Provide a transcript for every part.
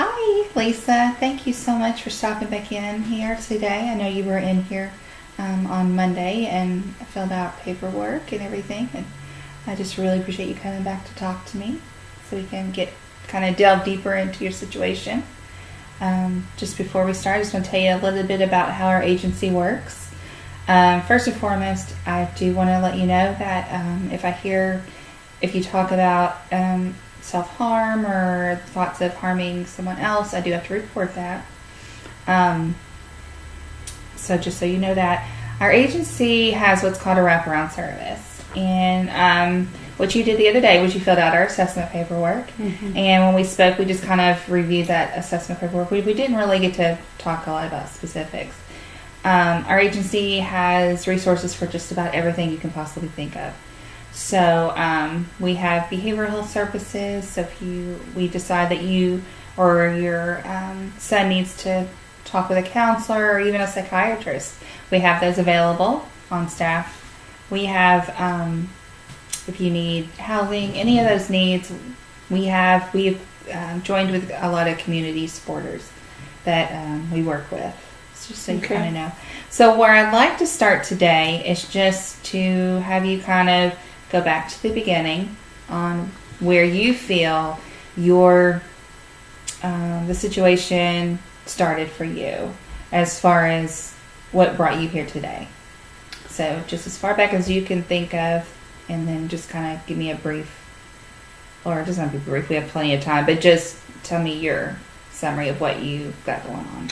Hi, Lisa. Thank you so much for stopping back in here today. I know you were in here on Monday and filled out paperwork and everything, and I just really appreciate you coming back to talk to me so we can get kind of delve deeper into your situation. Just before we start, I just want to tell you a little bit about how our agency works. First and foremost, I do want to let you know that if you talk about self-harm or thoughts of harming someone else, I do have to report that. So just so you know that. Our agency has what's called a wraparound service. And what you did the other day was you filled out our assessment paperwork. Mm-hmm. And when we spoke, we just kind of reviewed that assessment paperwork. We didn't really get to talk a lot about specifics. Our agency has resources for just about everything you can possibly think of. So we have behavioral health services. So if we decide that you or your son needs to talk with a counselor or even a psychiatrist, we have those available on staff. We have, if you need housing, any of those needs, we've joined with a lot of community supporters that we work with. Just so you kind of know. So where I'd like to start today is just to have you kind of go back to the beginning on where you feel the situation started for you as far as what brought you here today. So just as far back as you can think of, and then just kind of give me a brief, or it doesn't have to be brief, we have plenty of time, but just tell me your summary of what you got going on.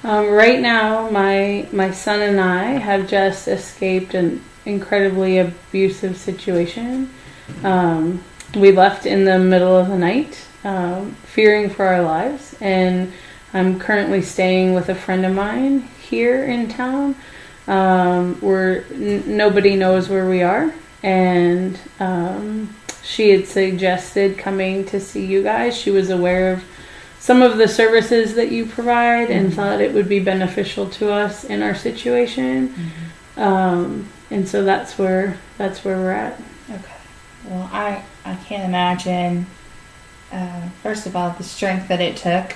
Right now, my son and I have just escaped an incredibly abusive situation. We left in the middle of the night, fearing for our lives, and I'm currently staying with a friend of mine here in town. Nobody knows where we are, and she had suggested coming to see you guys. She was aware of some of the services that you provide and thought it would be beneficial to us in our situation. And so that's where we're at. Okay. Well, I can't imagine, first of all, the strength that it took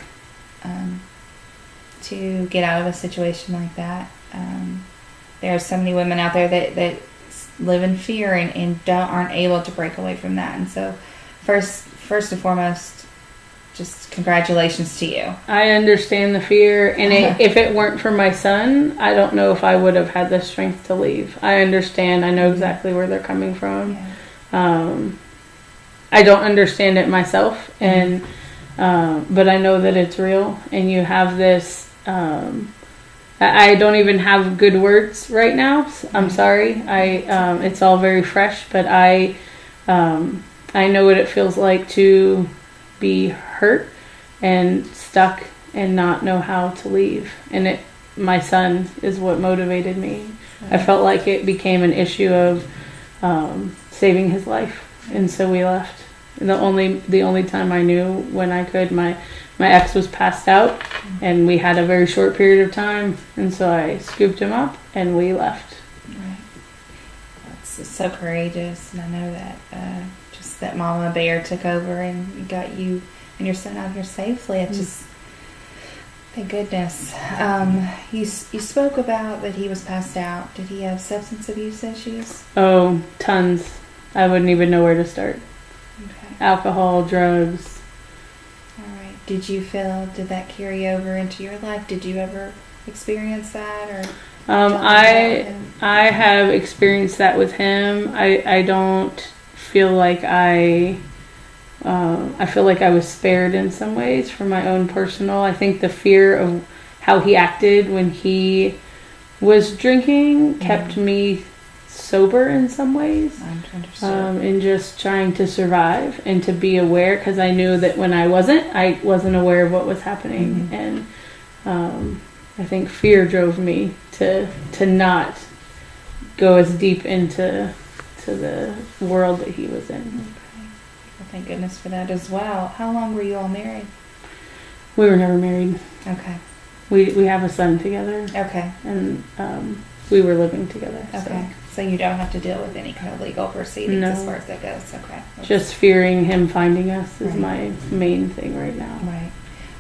to get out of a situation like that. There are so many women out there that live in fear and aren't able to break away from that. And so first and foremost, just congratulations to you. I understand the fear, and if it weren't for my son, I don't know if I would have had the strength to leave. I understand. I know exactly where they're coming from. Yeah. I don't understand it myself, and but I know that it's real, and you have this. I don't even have good words right now. I'm sorry. It's all very fresh, but I know what it feels like to be hurt and stuck and not know how to leave. And my son is what motivated me. I felt like it became an issue of saving his life, and so we left. And the only time I knew when I could, my ex was passed out, and we had a very short period of time, and so I scooped him up and we left. Right. That's so courageous, and I know that that Mama Bear took over and got you and your son out here safely. It's just, thank goodness. You spoke about that he was passed out. Did he have substance abuse issues? Oh, tons. I wouldn't even know where to start. Okay. Alcohol, drugs. All right. Did that carry over into your life? Did you ever experience that, or? I have experienced that with him. I don't feel like I feel like I was spared in some ways for my own personal. I think the fear of how he acted when he was drinking kept me sober in some ways. And just trying to survive and to be aware, because I knew that when I wasn't aware of what was happening. And I think fear drove me to not go as deep into the world that he was in. Okay. Well, thank goodness for that as well. How long were you all married? We were never married. Okay. We have a son together. Okay. And we were living together. Okay. So you don't have to deal with any kind of legal proceedings as far as that goes. Okay. Just fearing him finding us is my main thing right now. Right.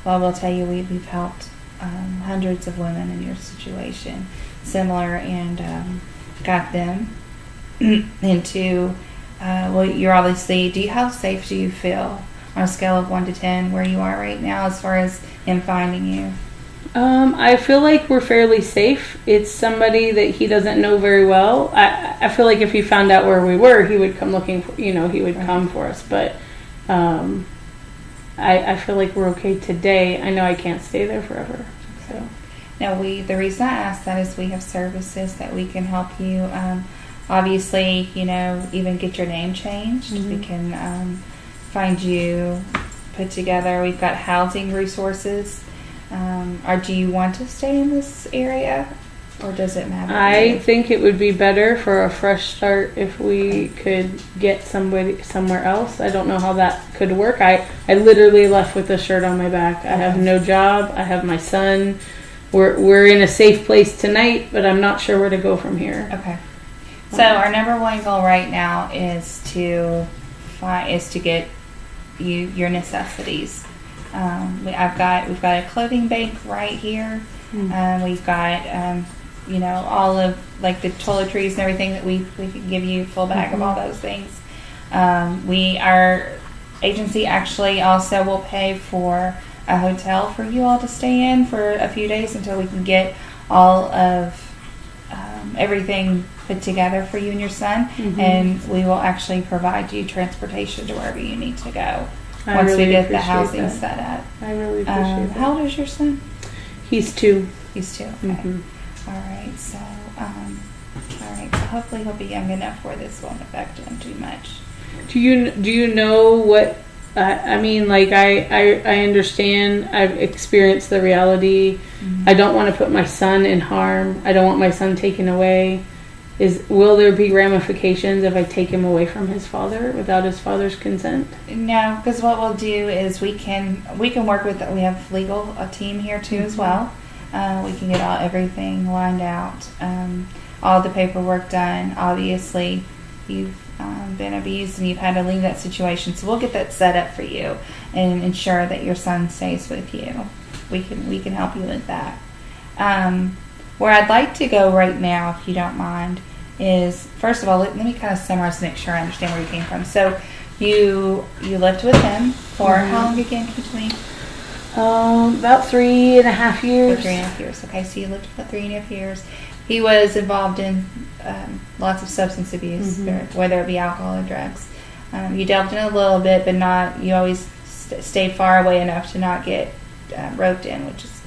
Well, I will tell you, we've helped hundreds of women in your situation, similar, and got them into, well, you're obviously, how safe do you feel on a scale of 1 to 10 where you are right now as far as him finding you? I feel like we're fairly safe. It's somebody that he doesn't know very well. I feel like if he found out where we were, he would come looking for, he would come for us. But I feel like we're okay today. I know I can't stay there forever. So. Now, the reason I ask that is we have services that we can help you. Obviously, even get your name changed. Mm-hmm. We can find you put together. We've got housing resources. Or do you want to stay in this area, or does it matter? I think it would be better for a fresh start if we could get somebody somewhere else. I don't know how that could work. I literally left with a shirt on my back. I have no job. I have my son. We're in a safe place tonight, but I'm not sure where to go from here. Okay. So our number one goal right now is to get you your necessities. We've got a clothing bank right here. Mm-hmm. We've got all of like the toiletries and everything that we can give you, full bag Mm-hmm. of all those things. Our agency actually also will pay for a hotel for you all to stay in for a few days until we can get all of everything put together for you and your son. Mm-hmm. And we will actually provide you transportation to wherever you need to go. I Once really we get the appreciate housing that. set up. I really appreciate that. How old is your son? He's 2. He's 2. Okay. Mm-hmm. All right. So, So hopefully he'll be young enough where this won't affect him too much. Do you know what? I mean, like I understand. I've experienced the reality. Mm-hmm. I don't want to put my son in harm. I don't want my son taken away. Will there be ramifications if I take him away from his father without his father's consent? No, because what we'll do is we can work with. We have a team here too as well. We can get everything lined out, all the paperwork done. Obviously, you've been abused and you've had to leave that situation, so we'll get that set up for you and ensure that your son stays with you. We can help you with that. Where I'd like to go right now, if you don't mind, is first of all, let me kind of summarize to make sure I understand where you came from. So you lived with him for how long again? Can you tell me? About 3.5 years. For 3.5 years. Okay, so you lived for 3.5 years. He was involved in lots of substance abuse, whether it be alcohol or drugs. You delved in a little bit, but not. You always stayed far away enough to not get roped in, which is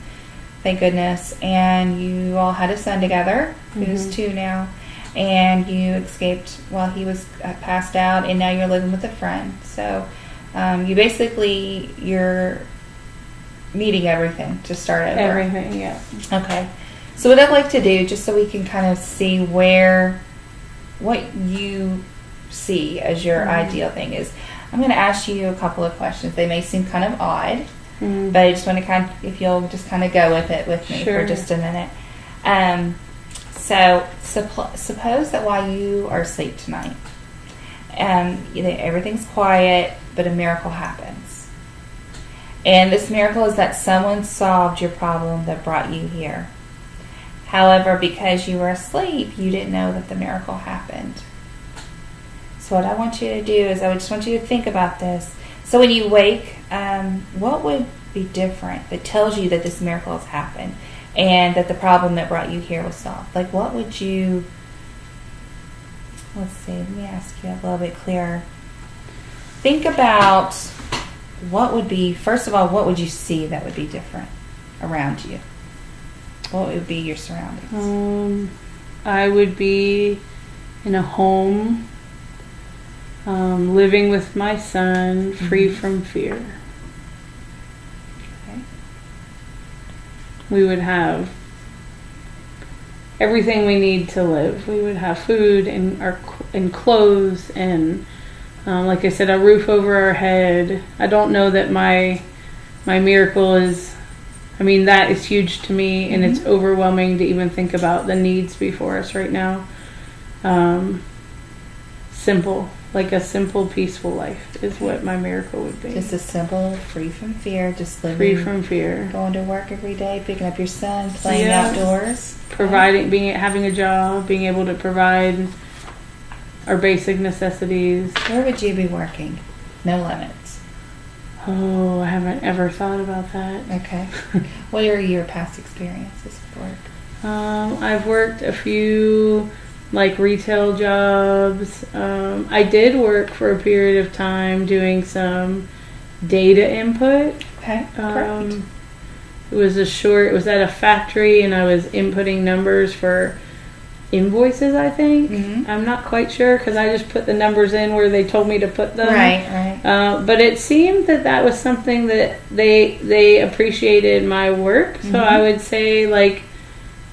thank goodness. And you all had a son together, who's 2 now, and you escaped while he was passed out, and now you're living with a friend. So you're needing everything to start over. Everything, yeah. Okay. So what I'd like to do, just so we can kind of see what you see as your ideal thing is, I'm going to ask you a couple of questions. They may seem kind of odd, but I just want to if you'll just kind of go with it with me for just a minute. So suppose that while you are asleep tonight, everything's quiet, but a miracle happens. And this miracle is that someone solved your problem that brought you here. However, because you were asleep, you didn't know that the miracle happened. So what I want you to do is I just want you to think about this. So when you wake, what would be different that tells you that this miracle has happened and that the problem that brought you here was solved? Like, what would you... Let's see, let me ask you a little bit clearer. Think about what would be... First of all, what would you see that would be different around you? What would be your surroundings? I would be in a home, living with my son, free from fear. Okay. We would have everything we need to live. We would have food and clothes and, like I said, a roof over our head. I don't know that my miracle is... I mean, that is huge to me, and it's overwhelming to even think about the needs before us right now. Simple. like a simple, peaceful life is what my miracle would be. Just a simple, free from fear, just living. Free from fear. Going to work every day, picking up your son, playing outdoors. Providing, having a job, being able to provide our basic necessities. Where would you be working? No limits. Oh, I haven't ever thought about that. Okay. What are your past experiences with work? I've worked a few like retail jobs. I did work for a period of time doing some data input. Okay, correct. It was at a factory, and I was inputting numbers for invoices, I think. Mm-hmm. I'm not quite sure because I just put the numbers in where they told me to put them. Right. But it seemed that was something that they appreciated my work. So I would say, like,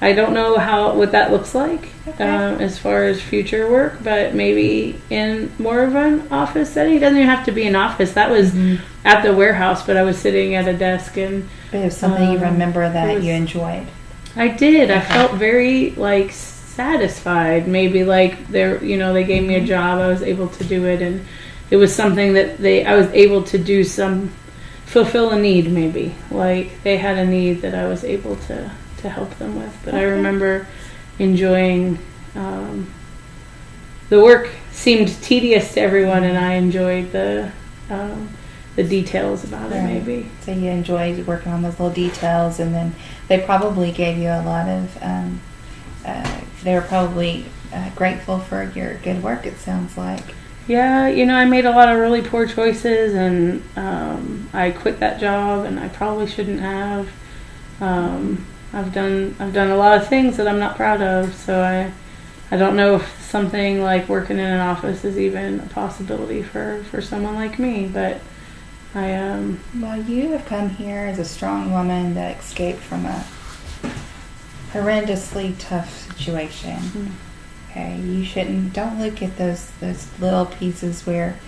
I don't know what that looks like as far as future work, but maybe in more of an office setting. It doesn't even have to be an office. That was at the warehouse, but I was sitting at a desk and. But it was something you remember that you enjoyed. I did. I felt very like satisfied. Maybe like they gave me a job. I was able to do it, and it was something that I was able to do fulfill a need. Maybe like they had a need that I was able to help them with. But I remember enjoying the work. Seemed tedious to everyone, and I enjoyed the details about it. Maybe so you enjoyed working on those little details, and then they probably gave you a lot of they were probably grateful for your good work, it sounds like. Yeah, I made a lot of really poor choices, and I quit that job, and I probably shouldn't have. I've done a lot of things that I'm not proud of, so I don't know if something like working in an office is even a possibility for someone like me, but Well, you have come here as a strong woman that escaped from a horrendously tough situation. Okay, don't look at those little pieces where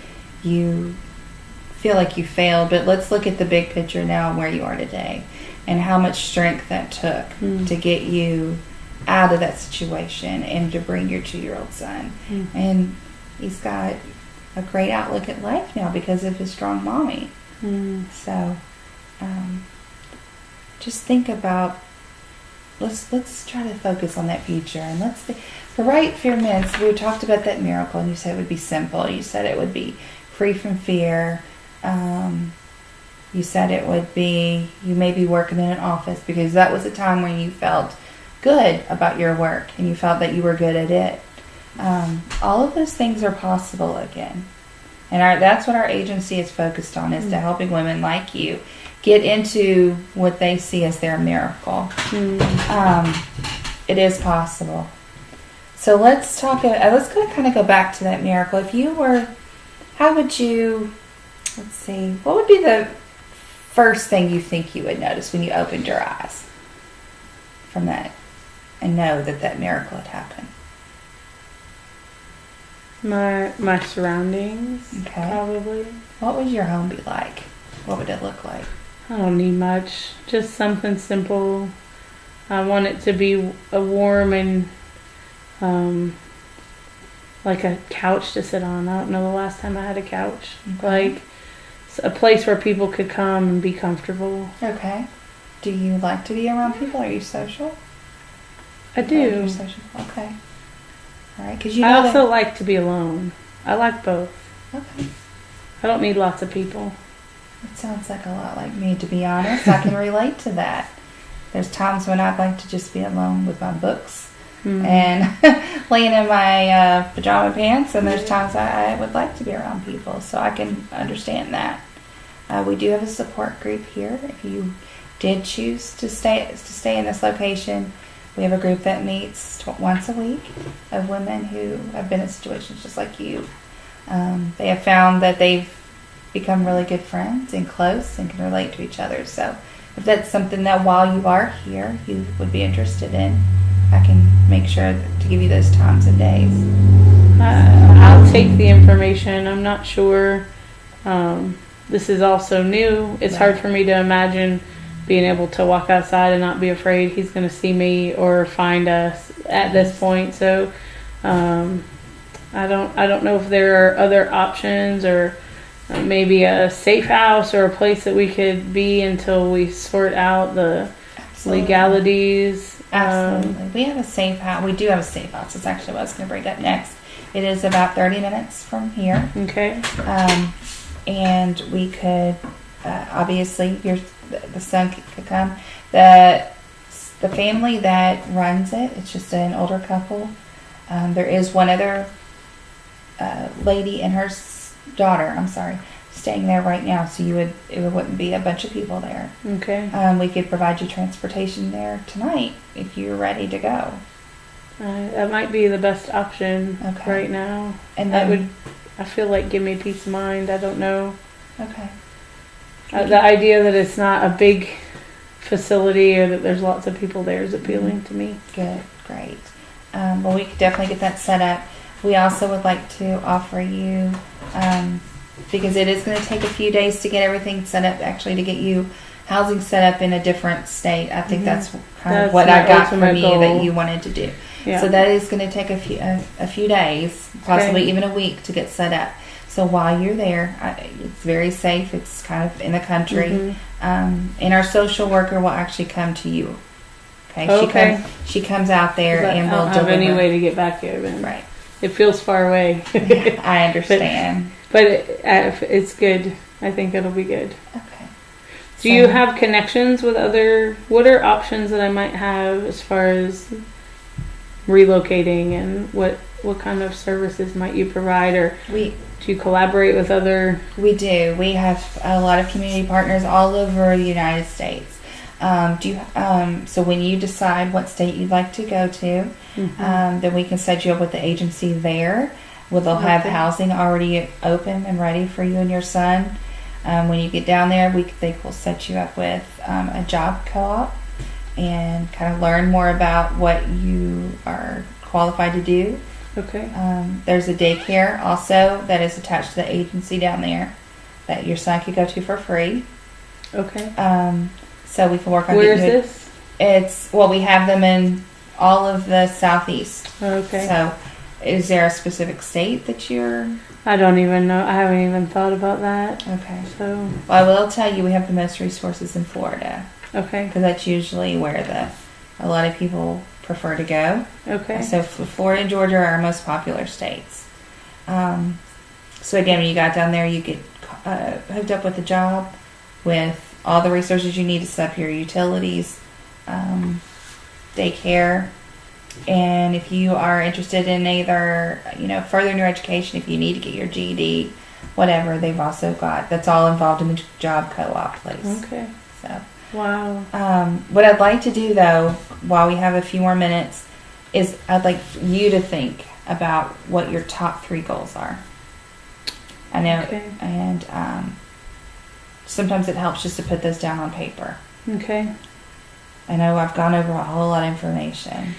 you feel like you failed, but let's look at the big picture now and where you are today and how much strength that took to get you out of that situation and to bring your 2-year-old son. And he's got a great outlook at life now because of his strong mommy. So just think about, let's try to focus on that future, and for right few minutes we talked about that miracle, and you said it would be simple. You said it would be free from fear. You said it would be, you may be working in an office because that was a time when you felt good about your work and you felt that you were good at it. All of those things are possible again. And that's what our agency is focused on, is to helping women like you get into what they see as their miracle. It is possible. So let's kind of go back to that miracle. If you were, what would be the first thing you think you would notice when you opened your eyes from that and know that miracle had happened? My surroundings, probably. What would your home be like? What would it look like? I don't need much. Just something simple. I want it to be a warm and like a couch to sit on. I don't know the last time I had a couch. Like a place where people could come and be comfortable. Okay. Do you like to be around people? Are you social? I do. You're social. Okay. All right. Because I also like to be alone. I like both. Okay. I don't need lots of people. It sounds like a lot like me, to be honest. I can relate to that. There's times when I'd like to just be alone with my books and laying in my pajama pants, and there's times I would like to be around people, so I can understand that. We do have a support group here. If you did choose to stay in this location, we have a group that meets once a week of women who have been in situations just like you. They have found that they've become really good friends and close and can relate to each other. So if that's something that while you are here you would be interested in, I can make sure to give you those times and days. I'll take the information. I'm not sure. This is also new. It's hard for me to imagine being able to walk outside and not be afraid he's going to see me or find us at this point. So I don't know if there are other options, or maybe a safe house or a place that we could be until we sort out the Absolutely. legalities. Absolutely. We have a safe house. We do have a safe house. That's actually what I was going to bring up next. It is about 30 minutes from here. Okay. And we could, obviously, the son could come. The family that runs it, it's just an older couple. There is one other lady and her daughter, staying there right now. So it wouldn't be a bunch of people there. Okay. We could provide you transportation there tonight if you're ready to go. That might be the best option right now. And that then, I feel like, give me peace of mind. I don't know. Okay. The idea that it's not a big facility or that there's lots of people there is appealing to me. Good, great. Well, we could definitely get that set up. We also would like to offer you, because it is going to take a few days to get everything set up, actually to get you housing set up in a different state. I think that's kind of what I got from you goal. that you wanted to do. Yeah. So that is going to take a few days, possibly even a week to get set up. So while you're there, it's very safe. It's kind of in the country. And our social worker will actually come to you. Okay. She comes out there and will deliver. I don't have any way to get back here. Right. It feels far away. Yeah, I understand. But it's good. I think it'll be good. Okay. Do you have connections with what are options that I might have as far as relocating, and what kind of services might you provide, or do you collaborate with other? We do. We have a lot of community partners all over the United States. So when you decide what state you'd like to go to, then we can set you up with the agency there. They'll have housing already open and ready for you and your son. When you get down there, they will set you up with a job co-op and kind of learn more about what you are qualified to do. Okay. There's a daycare also that is attached to the agency down there that your son could go to for free. Okay. So we can work on. Where is this? We have them in all of the southeast. Okay. So, is there a specific state that you're? I don't even know. I haven't even thought about that. Okay. So. Well, I will tell you, we have the most resources in Florida. Okay. Because that's usually where a lot of people prefer to go. Okay. So Florida and Georgia are our most popular states. So again, when you got down there, you get hooked up with a job with all the resources you need to set up your utilities, daycare, and if you are interested in either, furthering your education, if you need to get your GED, whatever, they've also got, that's all involved in the job co-op place. Okay. So. Wow. What I'd like to do, though, while we have a few more minutes, is I'd like you to think about what your top 3 goals are. I know, and sometimes it helps just to put those down on paper. Okay. I know I've gone over a whole lot of information,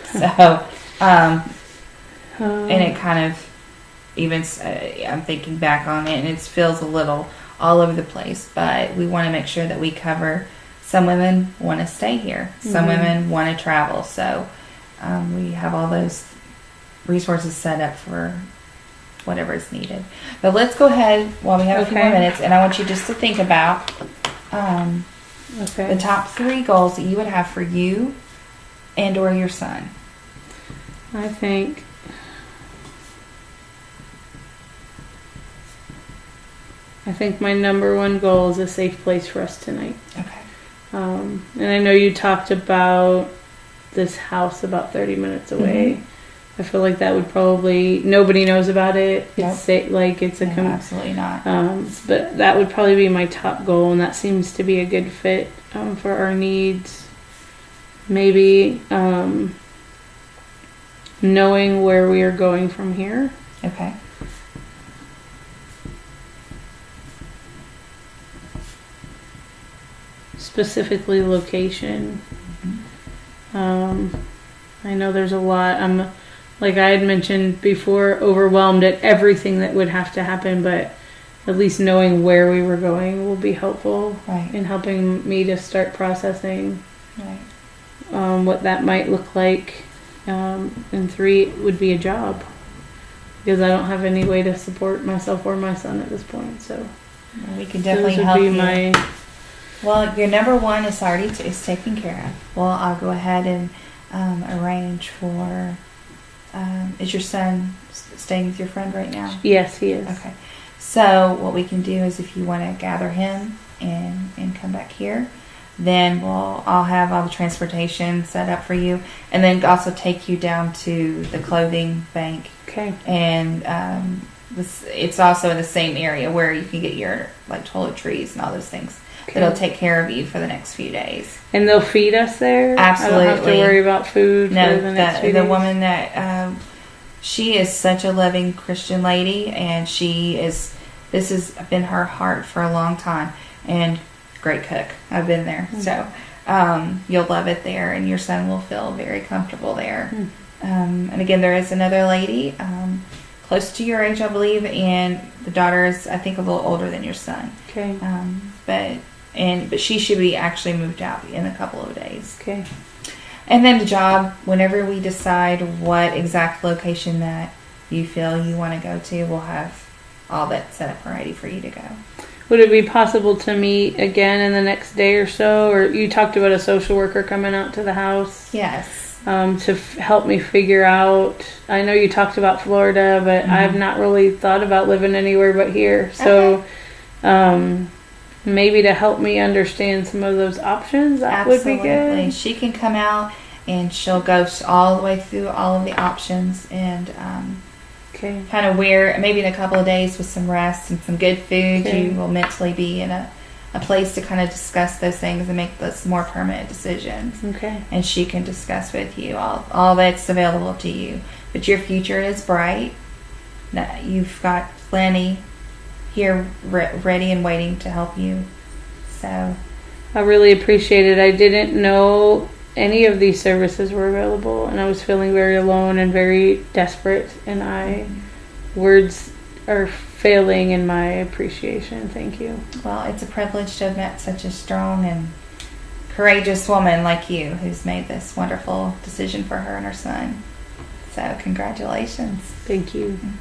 so and it kind of even I'm thinking back on it, and it feels a little all over the place, but we want to make sure that we cover. Some women want to stay here. Some women want to travel. So we have all those resources set up for whatever is needed. But let's go ahead while we have a few more minutes, and I want you just to think about the top 3 goals that you would have for you and or your son. I think my number 1 goal is a safe place for us tonight. Okay. And I know you talked about this house about 30 minutes away. I feel like that would probably, nobody knows about it. It's absolutely not. But that would probably be my top goal, and that seems to be a good fit for our needs. Maybe knowing where we are going from here. Okay. Specifically location. I know there's a lot. I'm, like I had mentioned before, overwhelmed at everything that would have to happen, but at least knowing where we were going will be helpful in helping me to start processing what that might look like. And 3 would be a job. because I don't have any way to support myself or my son at this point. So We can definitely those help would be you. my. Well, your number one is already is taken care of. Well, I'll go ahead and arrange for. Is your son staying with your friend right now? Yes, he is. Okay. So what we can do is, if you want to gather him and come back here, then I'll have all the transportation set up for you, and then also take you down to the clothing bank. Okay. And it's also in the same area where you can get your like toiletries and all those things. Okay. That'll take care of you for the next few days. And they'll feed us there? Absolutely. I don't have to worry about food for No, the next few the days? woman that she is such a loving Christian lady, and this has been her heart for a long time, and great cook. I've been there. Mm-hmm. So you'll love it there, and your son will feel very comfortable there. Mm-hmm. And again, there is another lady close to your age, I believe, and the daughter is, I think, a little older than your son. Okay. But she should be actually moved out in a couple of days. Okay. And then the job, whenever we decide what exact location that you feel you want to go to, we'll have all that set up and ready for you to go. Would it be possible to meet again in the next day or so? Or you talked about a social worker coming out to the house? Yes. To help me figure out. I know you talked about Florida, but I've not really thought about living anywhere but here. So maybe to help me understand some of those options, that would be good. She can come out and she'll go all the way through all of the options and kind of where maybe in a couple of days with some rest and some good food, you will mentally be in a place to kind of discuss those things and make those more permanent decisions. Okay. And she can discuss with you all that's available to you. But your future is bright. You've got plenty here ready and waiting to help you. So I really appreciate it. I didn't know any of these services were available, and I was feeling very alone and very desperate, and words are failing in my appreciation. Thank you. Well, it's a privilege to have met such a strong and courageous woman like you who's made this wonderful decision for her and her son. So congratulations. Thank you. Mm-hmm.